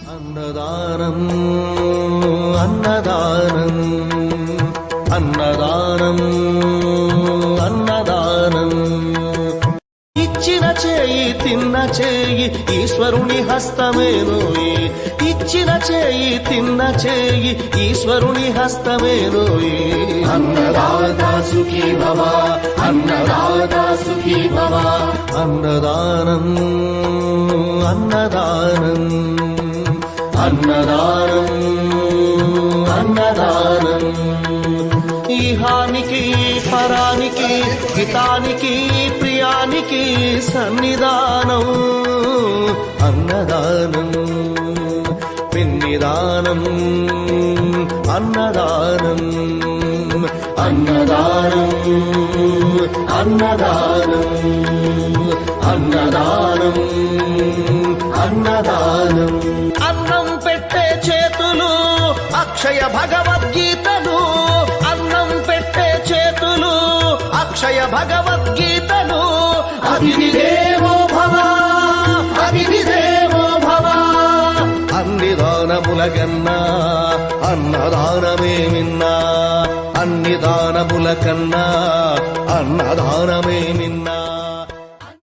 అన్నదానం అన్నదానం అన్నదానం అన్నదానం ఇచ్చిన చేయి తిన్న చేయి ఈశ్వరుని హస్తమేనోయి ఇచ్చిన చేయి తిన్న చేయి ఈశ్వరుని హస్తమేనోయి అన్నదాతా సుఖీ భవ అన్నదాతా సుఖీ భవ అన్నదానం అన్నదానం అన్నదానం అన్నదానం ఇహానికి పరానికి హితానికి ప్రియానికి సన్నిధానం అన్నదానం పిన్నిదానం అన్నదానం అన్నదానం అన్నదానం అన్నదానం అన్నదానం అన్నం పెట్టే చేతులు అక్షయ భగవద్గీతలు అన్నం పెట్టే చేతులు అక్షయ భగవద్గీతలు అభిదేవో భవ అభిదేవో భవ అన్ని దానములకన్నా అన్నదానమే మిన్నా అన్ని దానముల కన్నా అన్నదానమే మిన్నా